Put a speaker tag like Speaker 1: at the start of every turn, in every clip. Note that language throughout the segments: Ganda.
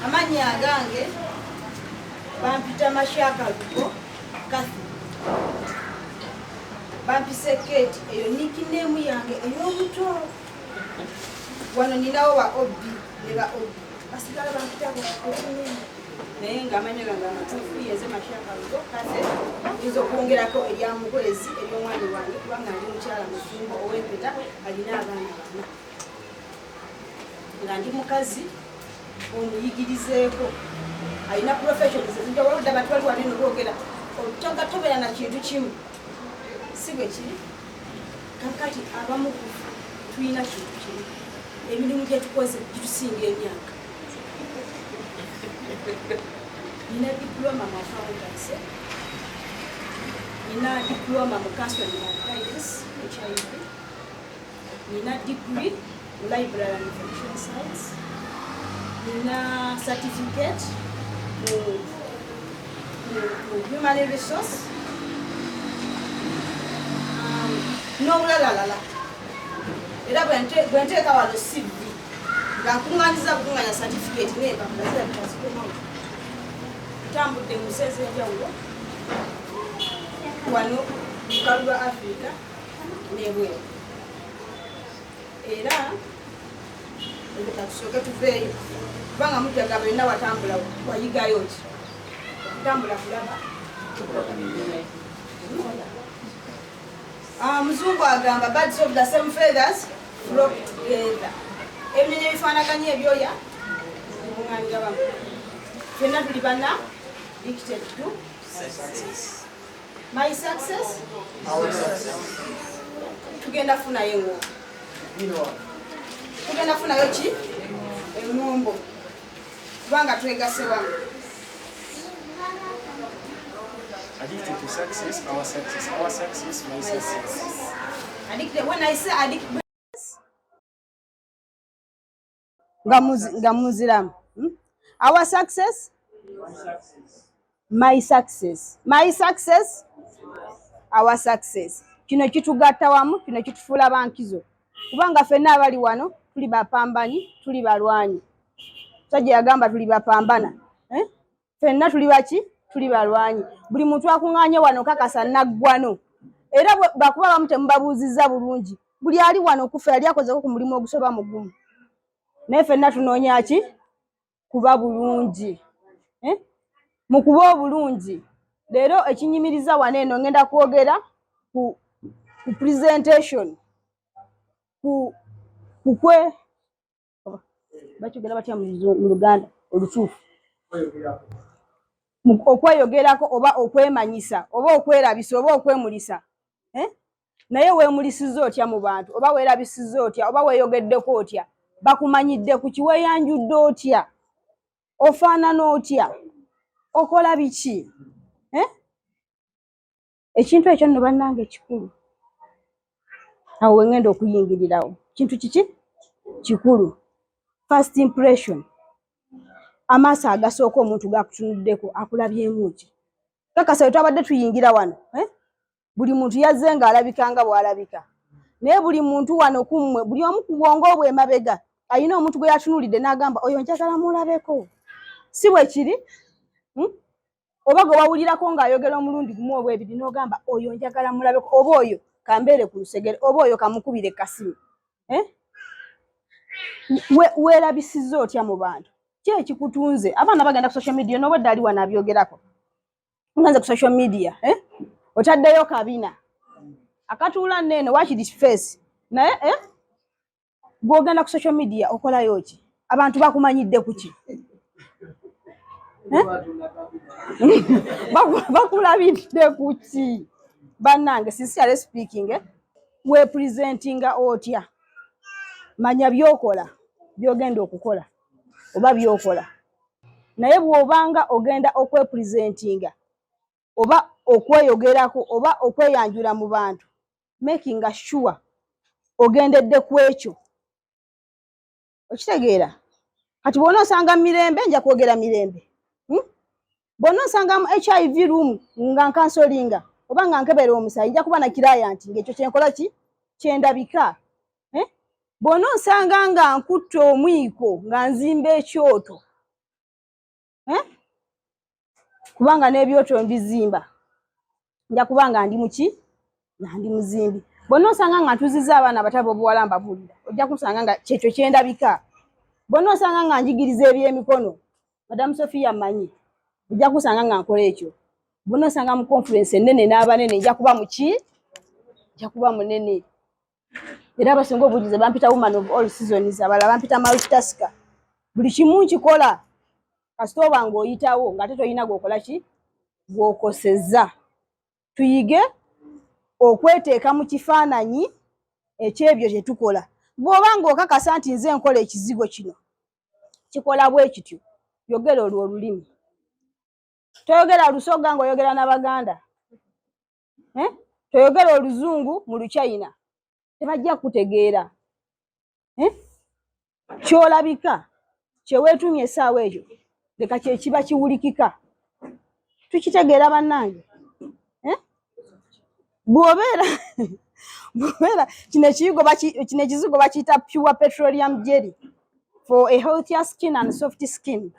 Speaker 1: Amanya agange bampita Mashaka Lugo Kathy. Bampise Kate eyo nickname yange eyobuto. Wano ninawo wa Obi neba Obi. Basigala bampita ko naye ngamanya ganga matufu yeze Mashaka Lugo Kathy. Izo kwongerako erya mukolezi ery'omwani wange kubanga ndi mukyala musumba ow'empeta alina abaana bana. Nga ndi mukazi omuyigirizeeko alina professions ezinjawulo abantu bali wali n'okwogera otogatobera na kintu kimu si bwe kiri kakati abamu tulina kintu kimu emirimu gye tukoze gitusinga emyaka. Nina diploma mu accountancy, nina diploma mu counseling and guidance HIV, nina degree mu library and information science, nina certificate mu human resource, n'obulalalala. Era bwe nteeka wano CV nga nkuŋŋaanyiza kukuŋŋaanya certificate neeba mulaza bitazikoma tambudde mu nsi enjawulo wano mu lukalu lwa Africa n'ebweru. Era ebita tusooke tuveeyo kubanga mujjaga balina watambula wayigayo ki okutambula kulaba. Muzungu agamba birds of the same feathers flock together. Ebinyonyi ebifaanaganya ebyoya bibuŋŋaanira bamu. Ffenna tuli bana addicted to success. My success, our success. Tugenda funayo engombo. Tugenda funayo ki? Engombo. Kubanga twegase wamu.
Speaker 2: Addicted to success, our success. Our success, my success.
Speaker 1: Addicted, when I say addicted, Gamuziramu. Our success, my success. My success, our success. Kino kitugatta wamu, kino kitufuula bankizo. Kubanga ffenna abali wano tuli bapambanyi, tuli balwanyi. Sajja yagamba tuli bapambana. Ffenna tuli baki? Tuli balwanyi. Buli muntu akuŋŋaanye wano kakasa naggwano. Era bakuba bamu temubabuuzizza bulungi. Buli ali wano kufa yali akozeko ku mulimu ogusoba mugumu. Naye ffenna tunoonya ki? Kuba bulungi. Mu kuba obulungi. Leero ekinyimiriza wano eno ngenda kwogera ku presentation. Kukwe bakigera batya mu Luganda olutuufu. Okweyogerako oba okwemanyisa oba okwerabisa oba okwemulisa. Naye weemulisizza otya mu bantu oba weerabisizza otya oba weeyogeddeko otya. Bakumanyidde ku kiweeyanjudde otya, ofaanana otya, okola biki? Ekintu ekyo nno bannange kikulu. Awo wengenda okuyingirirawo. Kintu kiki? Kikulu. First impression. Amaaso agasooka omuntu gakutunuddeko akulabyemu ki? Kakasa bwe twabadde tuyingira wano, buli muntu yazze ng'alabika nga bw'alabika. Naye buli muntu wano kummwe, buli omu ku bwongo bwe emabega ayina omuntu gwe yatunuulidde n'agamba oyo njagala mulabeko. Si bwe kiri? Oba gwe wawulirako ng'ayogera omulundi gumu oba ebiri n'ogamba oyo njagala mulabeko oba oyo kambeere ku lusegere oba oyo kamukubire kasimu. Weerabisizza otya mu bantu? Ki ekikutunze? Abaana bagenda ku social media n'obwedda ali wano abyogerako. Nganze ku social media, otaddeyo kabina. Akatuula nneeno wakiri face. Naye gw'ogenda ku social media okolayo ki? Abantu bakumanyidde ku ki? Bakulabidde ku ki? Bannange sincerely speaking, weepresentinga otya? Manya by'okola, by'ogenda okukola oba by'okola. Naye bw'obanga ogenda okwepresentinga oba okweyogerako oba okweyanjula mu bantu, making sure ogendedde ku ekyo. Okitegeera? Kati bw'onoosanga mirembe nja kwogera mirembe. Bw'onoosanga mu HIV room nga nkansolinga oba nga nkebera omusaayi nja kuba na client ng'ekyo kyenkola ki? Kyendabika. Bw'onoosanga nga nkutte omwiko nga nzimba ekyoto kubanga n'ebyoto mbizimba nja kubanga ndi muki ndi muzimbi bonna osanga nga ntuzizza abaana abatabo obuwala mbabulira ojja kusanga nga kyekyo kyendabika bonna osanga nga njigiriza ebyemikono madamu Sofia manyi ojja kusanga nga nkola ekyo bonna osanga mu conference ennene n'abanene nja kuba muki nja kuba munene era abasinga obujulize bampita woman of all seasons abalala bampita multitasker buli kimu nkikola kasita oba ng'oyitawo ng'ate toyina gwokola ki gwokosezza tuyige okweteeka mu kifaananyi ekyebyo kye tukola bw'oba ng'okakasa nti nze nkola ekizigo kino kikola bwe kityo yogera olwo olulimi toyogera Lusoga ng'oyogera n'Abaganda toyogera Oluzungu mu Luchina tebajja kutegeera kyolabika kyeweetumye essaawa ekyo leka kye kiba kiwulikika tukitegeera bannange bw'obeera kino ekizigo bakiyita pure petroleum jelly for a healthier skin and soft skin.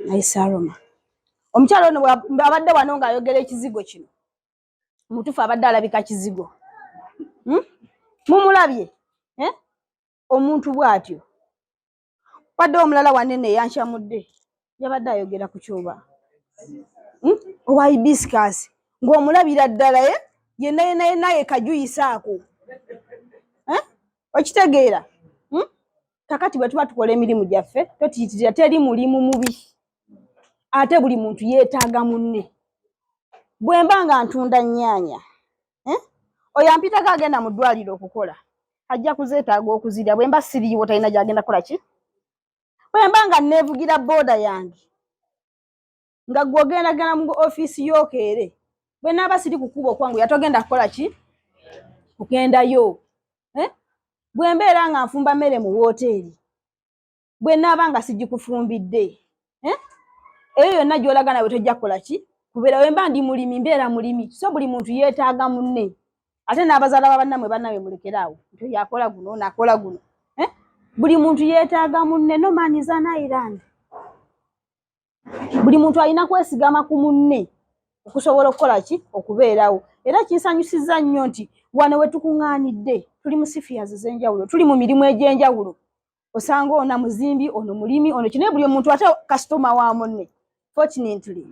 Speaker 1: Nice aroma. Omukyalo ono abadde wano ng'ayogera ekizigo kino mutufu abadde alabika kizigo mumulabye omuntu bw'atyo wadde omulala wanene eyankyamudde yabadde ayogera ku kyoba owa hibiscus ng'omulabira ddala yenna yekajuyisa ako okitegeera kakati bwe tuba tukola emirimu gyaffe totiitirira teri mulimu mubi ate buli muntu yeetaaga munne bwe mba nga ntunda nnyaanya oyo ampitako agenda mu ddwaliro okukola ajja kuzeetaaga okuzirya bwe mba siriiwo talina gy'agenda kukola ki bwe mba nga neevugira booda yange nga gwe ogendagenda mu ofiisi y'okeere bwe naaba siri kukuba okwangu yatogenda kukola ki kugendayo bwe mbeera nga nfumba mmere mu wooteeri bwe naaba nga sigikufumbidde eyo yonna gy'olaga nawe tojja kukola ki kubeera bwe mba ndi mulimi mbeera mulimi so buli muntu yeetaaga munne ate n'abazaala ba bannammwe bannawe mulekeraawo nti oyo akola guno naakola guno buli muntu yeetaaga munne no man is an island buli muntu alina kwesigama ku munne okusobola okukola ki okubeerawo era kinsanyusizza nnyo nti wano we tukuŋŋaanidde tuli mu sifiyazi ez'enjawulo tuli mu mirimu egy'enjawulo osanga ono muzimbi ono mulimi ono kinaye buli omuntu ate kasitoma wa munne fortunately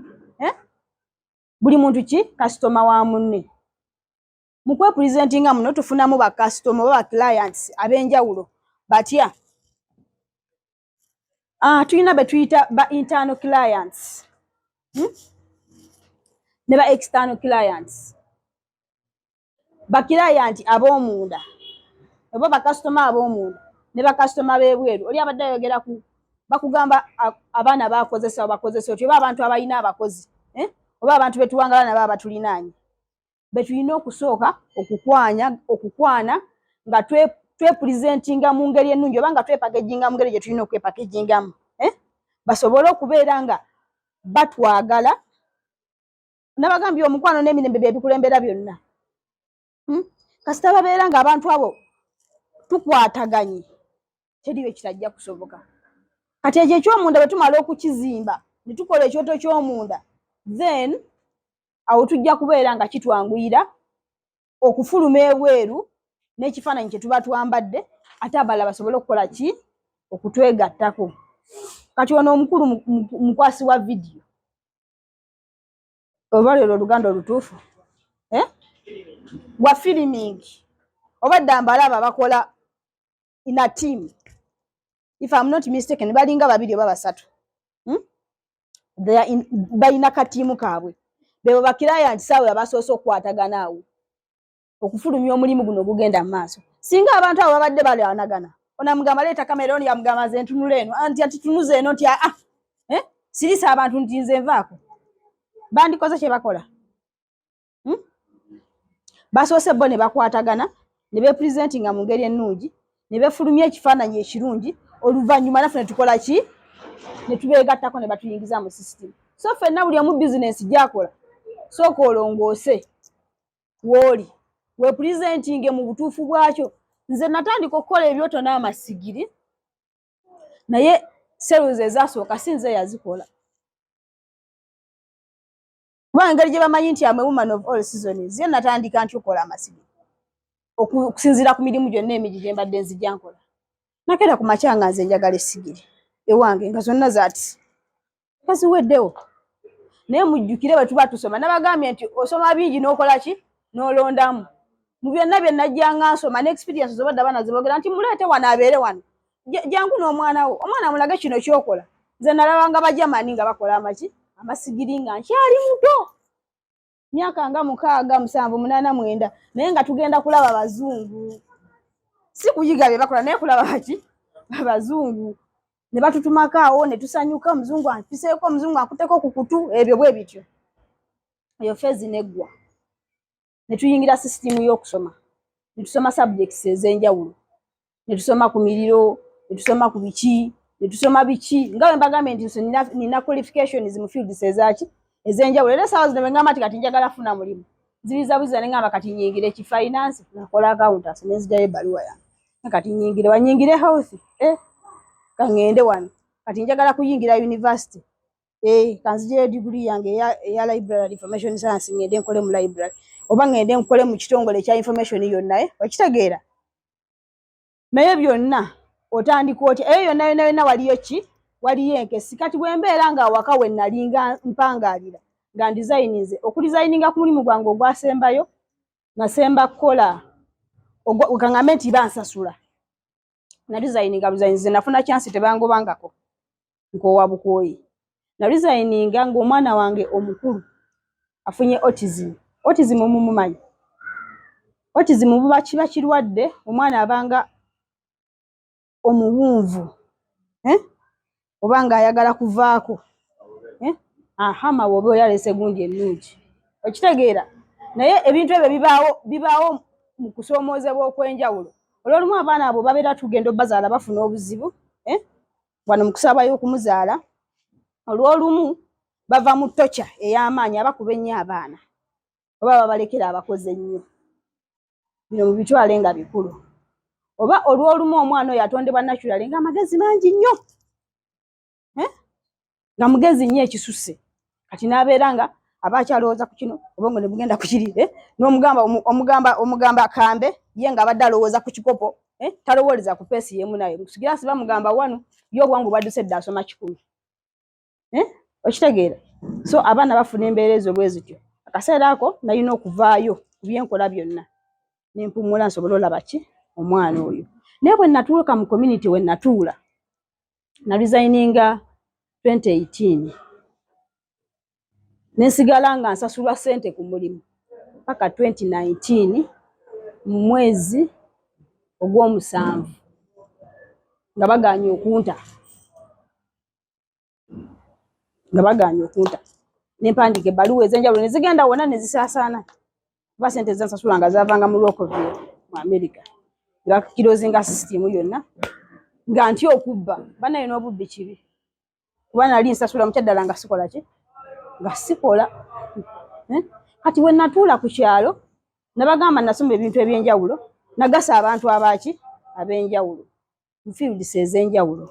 Speaker 1: buli muntu ki kasitoma wa munne mu kwepulizentinga muno tufunamu bakasitoma oba baclients ab'enjawulo batya tulina be tuyita ba internal clients ne ba external clients bakilianti ab'omunda oba bakasitoma ab'omunda ne bakasitoma b'ebweru oli abadde ayogera ku bakugamba abaana bakozesa bakozesa otyo oba abantu abalina abakozi oba abantu betuwangala nabo abatulinaanye betulina okusooka okukwana nga twepulizentinga mu ngeri ennungi oba nga twepakeginga mu ngeri gye tulina okwepakegingamu basobole okubeera nga batwagala nabagambye omukwano n'emirembe bye bikulembera byonna kasita babeera nga abantu abo tukwataganye teriyo kirajja kusoboka kati ekyo ekyomunda bwe tumala okukizimba ne tukola ekyoto ky'omunda then awo tujja kubeera nga kitwanguyira okufuluma ebweru n'ekifaananyi kye tuba twambadde ate abalala basobole okukola ki okutwegattako kati ono omukulu mukwasi wa vidiyo oba lero oluganda olutuufu wa filming oba dambalaba bakola in a team if I'm not mistaken balinga babiri oba basatu balina katiimu kaabwe bebo bakilianti saawe abasoose okukwatagana awo okufulumya omulimu guno ogugenda mu maaso singa abantu abo babadde balwanagana onamugamba leeta kamera oni yamugamba nze ntunula eno anti atunuza eno nti sirisa abantu nti nze nvaako bandikoze kye bakola basoose bo ne bakwatagana ne beepulizentinga mu ngeri ennungi ne beefulumya ekifaananyi ekirungi oluvannyuma naffe ne tukola ki ne tubeegattako ne batuyingiza mu sisitimu so ffenna buli omu bizinensi gy'akola sooka olongoose w'oli weepulizentinge mu butuufu bwakyo nze natandika okukola ebyoto n'amasigiri naye seruzi ezasooka si nze yazikola Kuba engeri gye bamanyi nti am a woman of all seasons, ye natandika nti okola amasigiri okusinziira ku mirimu gyonna emigi gye mbadde nzijja nkola. Nakera ku makya nga nze njagala essigiri ewange nga zonna zaati kaziweddewo. Naye mujjukire bwe tuba tusoma nabagambye nti osoma bingi n'okola ki n'olondamu. Mu byonna bye najja nga nsoma n'experience zobadde abaana zibogera nti muleete wano abeere wano, jangu n'omwana wo, omwana mulage kino kyokola. Nze nalabanga bajamani nga bakola amasigiri nga nkyali muto, myaka nga 6, 7, 8, 9, naye nga tugenda kulaba bazungu. Si kuyiga bye bakola naye kulaba baki abazungu. Ne batutumako awo ne tusanyuka, omuzungu ampiseeko, omuzungu akuteko ku kutu, ebyo bwe bityo. Eyo fezi neggwa. Ne tuyingira system y'okusoma. Ne tusoma subjects ez'enjawulo. Ne tusoma ku miriro, ne tusoma ku biki, ne tusoma biki. Nga bwe mbagambye nti nina qualifications mu fields ez'enjawulo. Era essaawa zino bwe ngamba nti kati njagala funa mulimu, nzibizabuziza ne ngamba kati nyingire ki finance, nakola accountants ne nzigyayo ebbaluwa yange. Kati nyingire wanyingire health, kangende wano. Kati njagala kuyingira university, kanzijeyo degree yange eya library information science, ngende nkole mu library, oba ngende nkole mu kitongole kya information yonna, okitegeera. Naye byonna otandika oti eyo yonna waliyo ki, waliyo enkesi. Kati bwe mbeera nga awaka we nalinga mpangaalira nga designinze, okudesigninga ku mulimu gwange ogwasembayo nasemba kukola okangambe nti bansasula. Na designinga buzayininze nafuna chance tebangobangako nkowa bukooyi. Na designinga ng'omwana wange omukulu afunye autism. Autism mumumanyi. Autism buba kiba kirwadde omwana abanga omuwunvu, obanga ayagala kuvaako, mawobe yalese gundi ennungi, okitegeera. Naye ebintu ebyo bibaawo mu kusoomoozebwa okw'enjawulo. Olw'olumu abaana abo babeera tugenda bazaala bafuna obuzibu, wano mu kusabayo okumuzaala. Olw'olumu bava mu tocha ey'amaanyi abakuba ennyo abaana, oba babalekera abakoze ennyo. Bino mubitwale nga bikulu. Oba olw'olumu omwana oyo atondebwa naturally nga amagezi mangi nnyo, nga mugezi nnyo ekisusse. Kati n'abeera nga aba akyalowooza ku kino, obongo ne bugenda ku kiri, omugamba kambe, ye nga abadde alowooza ku kikopo, talowooleza ku peesi y'emu naye. Musigira si bamugamba wano, ye obwangu bwadduse dda asoma 10. Okitegeera. So abaana bafuna embeera ezo bwe zityo. Akaseera ako nalina okuvaayo ku byenkola byonna. Ne mpumula nsobole olaba ki omwana oyo. Naye bwe natuuka mu community we natuula, na resigninga 2018. Nensigala nga nsasulwa ssente ku mulimu paka 2019 mu mwezi ogw'omusanvu nga bagaanye okunta. Nempandika ebbaluwa ez'enjawulo ne zigenda wonna ne zisaasaana. Kuba ssente zensasula nga zaavanga mu Rockville mu America. Bakirozinga system yonna nga ntya okubba. Banaye n'obubbi kibi. Kuba nali nsasula mu kyaddala nga sikola ki? Nga sikola. Kati we natuula ku kyalo nabagamba nasoma ebintu eby'enjawulo, nagasa abantu abaki ab'enjawulo mu fields ez'enjawulo.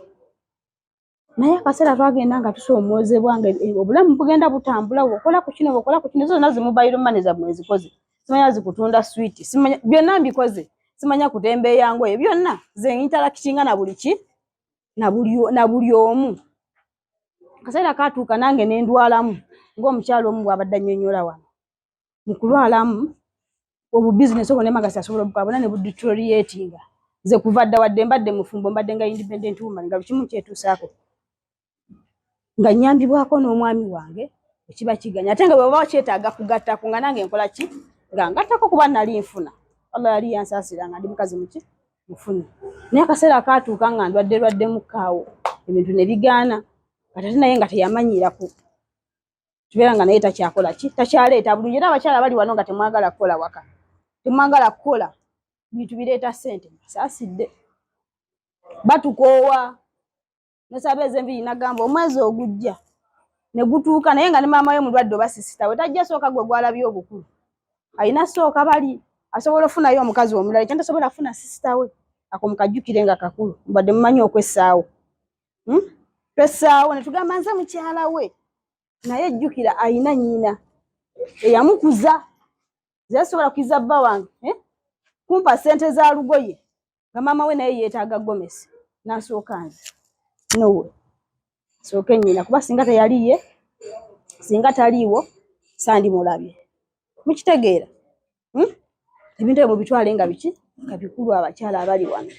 Speaker 1: Naye akaseera twagenda nga tusoomoozebwa nga obulamu bugenda butambula, okola ku kino zonna zimubayiro mane za mwezi koze. Simanya zikutunda sweet, simanya byonna mbikoze. Simanya kutembeeya ngoye, byonna ze interactinga na buli ki na buli omu. Akaseera katuuka nange ne ndwalamu ng'omukyalo omu bw'abadde annyonnyola wano. Mu kulwalamu obu business obwo ne magasi asobola obukabona ne budeterioratinga. Nze kuva dda wadde mbadde mufumbo, mbadde nga independent woman nga lukimu kyetuusaako. Nga nnyambibwako n'omwami wange ekiba kiganya. Ate nga bwe baba kyetaaga kugattako nga nange nkola ki? Nga ngattako kuba nali nfuna. Allah yali yansaasira nga ndi mukazi muki mufune. Naye akaseera katuuka nga ndwadde mukaawo. Ebintu ne bigaana. Kati naye nga teyamanyirako. Tubeera nga naye takyakola ki? Takyaleeta bulungi. Era abakyala bali wano nga temwagala kukola waka. Temwagala kukola. Bintu bireeta ssente. Saasidde. Batukoowa. Nasaba ez'enviri nagamba omwezi ogujja ne gutuuka naye nga ne maama we mulwadde oba sisita we tajja sooka gwe gwalabye obukulu. Alina sooka bali asobola ofunayo omukazi omulala ekyo tasobola afuna sisita we. Ako mukajjukire nga kakulu. Mbadde mumanyi okwessaawo. Twessaawo ne tugamba nze mukyala we. Naye jjukira ayina nnyina. eyamukuza zasobola kuiza bba wange kumpa sente za lugoye nga mama we naye yeetaaga gomesi n'asooka nze nowe sooke nnyina kuba singa teyaliye singa taliiwo sandi mulabye mukitegeera ebintu ebyo mubitwale nga biki nga bikulu abakyala abali wano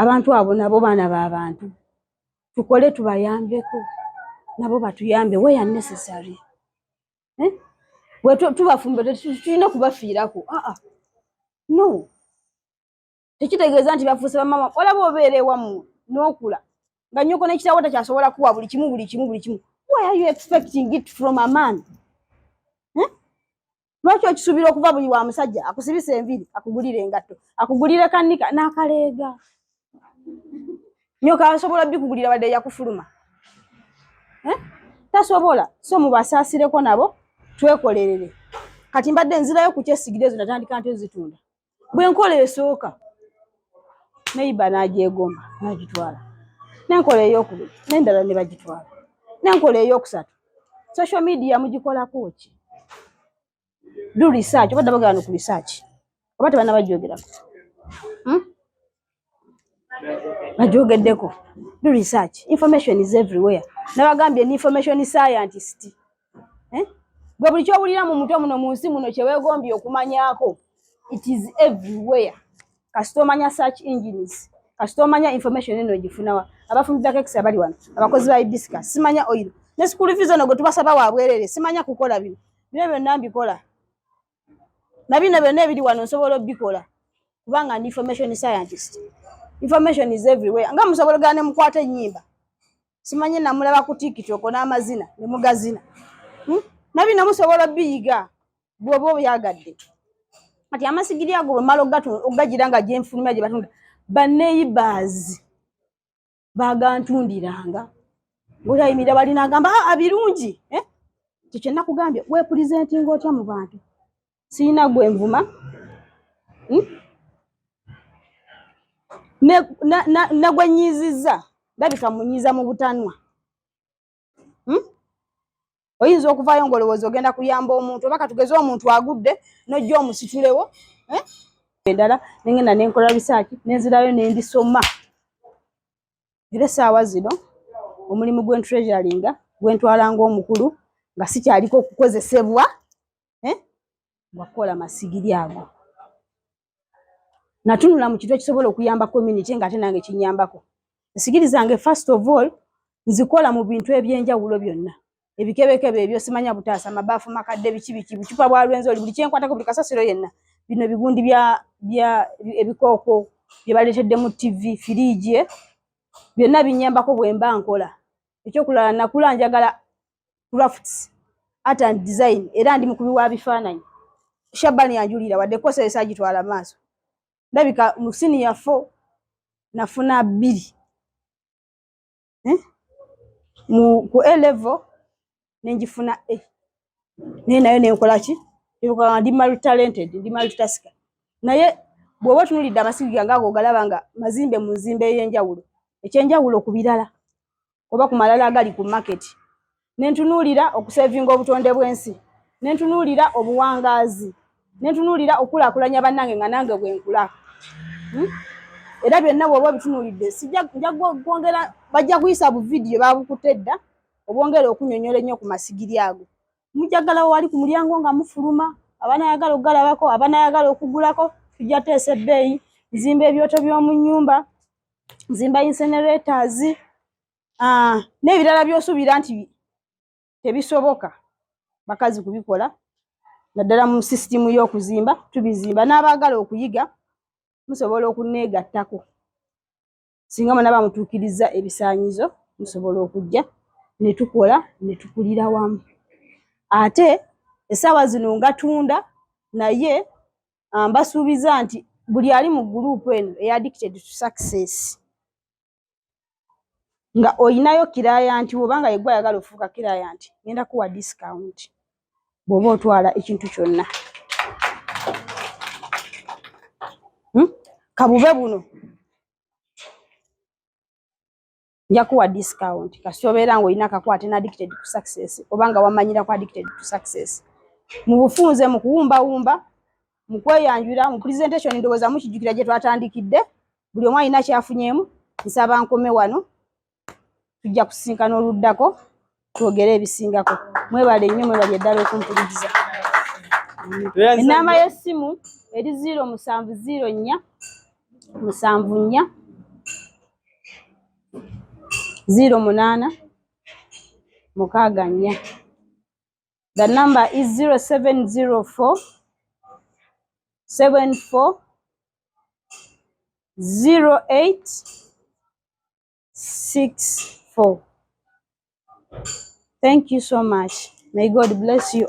Speaker 1: abantu abo nabo baana b'abantu tukole tubayambeko nabo batuyambe we ya necessary tubafumbe tulina kubafiirako no tekitegeeza nti bafuuse bamama olaba obeera ewamu n'okula nga nnyoko n'ekitabo takyasobola kuwa buli kimu why are you expecting it from a man lwaki okisuubira okuva buli wa musajja akusibisa enviri akugulire engatto akugulire kanika n'akaleega nyoka asobola bikugulira wadde yakufuluma tasobola so mubasaasireko nabo twekolerere kati mbadde nzirayo ku kyesigire ezo natandika nti ozitunda bwe nkola esooka neiba n'agyegomba n'agitwala n'enkola ey'okubiri n'endala ne bagitwala n'enkola ey'okusatu social media mugikolako ki do research obadde bagana ku research oba tebana bajoogerako bajogeddeko do research information is everywhere nabagambye ni information scientist gwe buli kyowulira mu mutwe muno mu nsi muno kyeweegombye okumanyako it is everywhere kasita omanya search engines kasita omanya information eno gifunawa abafumbi bakekisi abali wano abakozi ba hibiscus simanya oil ne school fees ono gwe tubasaba wabwerere simanya kukola bino byonna mbikola na bino byonna ebiri wano nsobola obikola kubanga ni information scientist. Information is everywhere. Nga musobola gane mukwata ennyimba simanye namulaba ku TikTok n'amazina ne mugazina nabi namusobola biyiga bwobo byagadde ati amasigiri ago malo gato ogagira nga je nfulumya je batunda baneighbors bagantundiranga ngoya imira bali nagamba abirungi kye nakugambye we presenting otya mu bantu sina gwe nvuma na gwenyiziza ndabika munyiza mu butanwa oyinza okuvaayo ngolowooza ogenda kuyamba omuntu oba katugeze omuntu agudde nojja omusitulewo endala nengenda nenkola research nenzirayo nendisoma era essaawa zino omulimu gw'entreasuringa gwentwalanga omukulu nga sikyaliko okukozesebwa wakola masigiri ago natunula mu kintu ekisobola okuyamba community nga ate nange kinyambako esigiri zange first of all nzikola mu bintu ebyenjawulo byonna ebikebekebe ebyo simanya butaasa mabaafu makadde biki bucupa bwa lwenzoli buli kyenkwatako buli kasasiro yenna bino bigundi bya ebikooko bye baleetedde mu TV firiji byonna binyambako bwe mba nkola ekyokulala nakula njagala crafts art and design era ndi mukubi wa bifaananyi Shabani yanjulira wadde kosesa agitwala maaso ndabika mu senior 4 nafuna 2 ku A level nenjifuna A nayo nenkola ki ebuka ndi multi talented ndi multitasker naye bwoba tunulidde amasigi gange ago galabanga mazimbe mu nzimbe y'enjawulo ekyenjawulo ku birala oba ku malala agali ku market nentunulira okusevinga obutonde bw'ensi nentunulira obuwangaazi nentunulira okulaakulanya bannange nga nange bwenkula era byonna bwoba bitunulidde sijja kwongera bajja kuyisa bu video babukutedda obwongera okunyonyola ennyo ku masigiri ago mujagala wali ku mulyango nga mufuluma abaana yagala okugalabako abaana yagala okugulako tujja teesa ebbeeyi nzimba ebyoto by'omu nnyumba nzimba incinerators n'ebirala by'osuubira nti tebisoboka bakazi kubikola naddala mu sisitimu y'okuzimba tubizimba n'abaagala okuyiga musobola okuneegattako singa mwana bamutuukiriza ebisaanyizo musobola okujja ne tukola ne tukulira wamu ate essaawa zino ngatunda naye mbasuubiza nti buli ali mu guruupu eno eya addicted to success nga oyinayo kirayanti obanga yegwa ayagala ofuuka kirayanti ngenda kuwa discount bw'oba otwala ekintu kyonna kabube buno nja kuwa discount kasita obeera nga olina akakwate na addicted to success obanga wamanyira ku addicted to success mu bufunze mu kuwumbawumba mu kweyanjula mu presentation ndowooza mukijjukira gye twatandikidde buli omu alina kyafunyeemu. Nsaba nkome wano tujja kusinkana oluddako twogere ebisingako. Mwebale nnyo mwebale eddala okumpuliriza. Ennamba y'essimu eri 0704 74 08 64. The number is 0704 74 08 64. Thank you so much. May God bless you.